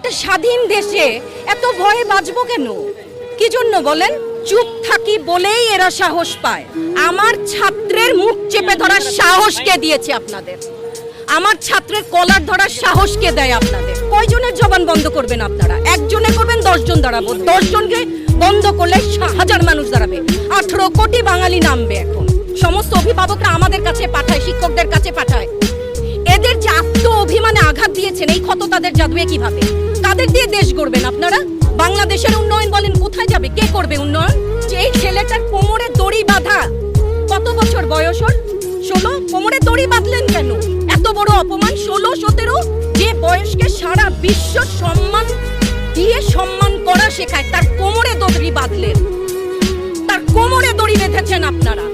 একটা স্বাধীন দেশে এত ভয়ে বাঁচবো কেন? কি জন্য বলেন? চুপ থাকি বলেই এরা সাহস পায়। আমার ছাত্রের মুখ চেপে ধরার সাহস কে দিয়েছে আপনাদের? আমার ছাত্রের কলার ধরার সাহস কে দেয় আপনাদের? কয়জনের জবান বন্ধ করবেন আপনারা? একজনে করবেন, 10 জন দাঁড়াবো। 10 জনকে বন্ধ করলে হাজার মানুষ দাঁড়াবে। 18 কোটি বাঙালি নামবে। এখন সমস্ত অভিভাবকরা আমাদের কাছে পাঠায়, শিক্ষকদের কাছে পাঠায়। এদের যে আত্ম অভিমানে আঘাত দিয়েছেন, এই ক্ষত তাদের যাবে কিভাবে? কাদের দিয়ে দেশ গড়বেন আপনারা? বাংলাদেশের উন্নয়ন বলেন কোথায় যাবে? কে করবে উন্নয়ন? যে এই ছেলেটার কোমরে দড়ি বাঁধা, কত বছর বয়স ওর? 16। কোমরে দড়ি বাঁধলেন কেন? এত বড় অপমান। 16, 17 যে বয়সকে সারা বিশ্ব সম্মান দিয়ে সম্মান করা শেখায়, তার কোমরে দড়ি বাঁধলেন। তার কোমরে দড়ি বেঁধেছেন আপনারা।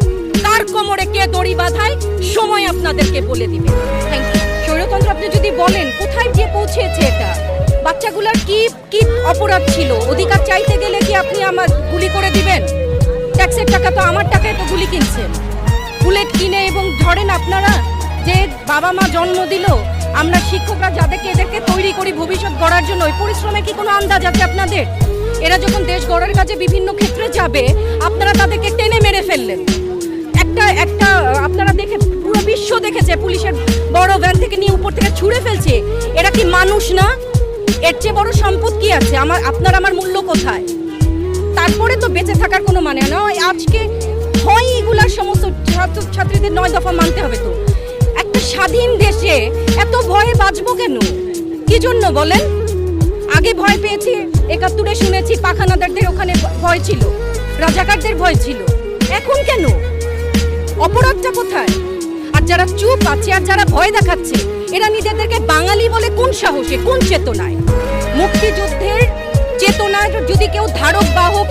কার কোমরে কে দড়ি বাঁধায় সময় আপনাদেরকে বলে দিবে। Thank you. স্বৈরতন্ত্র আপনি যদি বলেন কোথায় গিয়ে পৌঁছেছে এটা? বাচ্চাগুলোর কি কি অপরাধ ছিল? অধিকার চাইতে গেলে কি আপনি আমার গুলি করে দিবেন? ট্যাক্সের টাকা তো আমার টাকায় তো গুলি কিনছেন। বুলেট কিনে এবং ধরেন আপনারা যে বাবা মা জন্ম দিল, আমরা শিক্ষকরা যাদেরকে এদেরকে তৈরি করি ভবিষ্যৎ গড়ার জন্য, ওই পরিশ্রমের কি কোনো আন্দাজ আছে আপনাদের? এরা যখন দেশ গড়ার কাজে বিভিন্ন ক্ষেত্রে যাবে, আপনারা তাদেরকে টেনে মেরে ফেললেন। একটা আপনারা দেখে পুরো বিশ্ব দেখেছে, পুলিশের বড় ভ্যান থেকে নিয়ে উপর থেকে ছুঁড়ে ফেলছে। এরা কি মানুষ না? এর চেয়ে বড় সম্পদ কি আছে? আপনার আমার মূল্য কোথায়? তারপরে তো বেঁচে থাকার কোনো মানে না। আজকে হয় এগুলার সমস্ত ছাত্রছাত্রীদের 9 দফা মানতে হবে। তো একটা স্বাধীন দেশে এত ভয়ে বাঁচবো কেন? কি জন্য বলেন? আগে ভয় পেয়েছি 71-এ, শুনেছি পাখানাদারদের ওখানে ভয় ছিল, রাজাকারদের ভয় ছিল। এখন কেন? অপরাধটা কোথায়? আর যারা চুপ আছে আর যারা ভয় দেখাচ্ছে, এরা নিজেদেরকে বাঙালি বলে কোন সাহসে, কোন চেতনায়? মুক্তিযুদ্ধের চেতনার যদি কেউ ধারক বাহক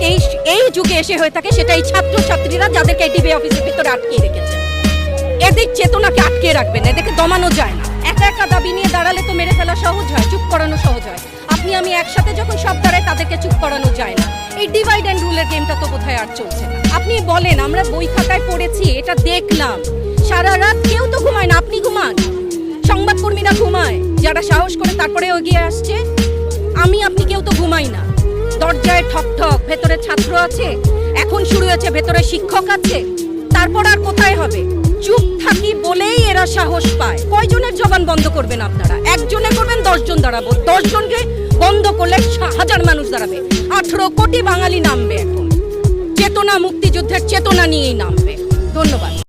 এই যুগে এসে হয়ে থাকে, সেটা এই ছাত্রছাত্রীরা, যাদেরকে ডিবি অফিসের ভিতরে আটকে রেখেছে। এদের চেতনাকে আটকে রাখবেন, এদেরকে দমানো যায় না। একা একা দাবি নিয়ে দাঁড়ালে তো মেরে ফেলা সহজ হয়, চুপ করানো সহজ হয়। আপনি আমি একসাথে যখন সব দাঁড়ায়, তাদেরকে চুপ করানো যায় না। এই ডিভাইড অ্যান্ড রুলের গেমটা তো কোথায় আর চলছে না। আপনি বলেন, আমরা বই খাতায় পড়েছি, এটা দেখলাম, সারা রাত কেউ তো ঘুমায় না। আপনি ঘুমান, সংবাদকর্মীরা ঘুমায়, যারা সাহস করে তারপরে এগিয়ে আসছে। আপনি কেউ তো ঘুমাই না। দরজায় ঠক ঠক, ভেতরে ছাত্র আছে, এখন শুরু হয়েছে ভেতরে শিক্ষক আছে, তারপর আর কোথায় হবে? চুপ থাকি বলেই এরা সাহস পায়। কয়জনের জবান বন্ধ করবেন আপনারা? একজনে করবেন, 10 জন দাঁড়াবো। 10 জনকে বন্ধ করলে হাজার মানুষ দাঁড়াবে। 18 কোটি বাঙালি নামবে। এখন চেতনা, মুক্তিযুদ্ধের চেতনা নিয়েই নামবে। ধন্যবাদ।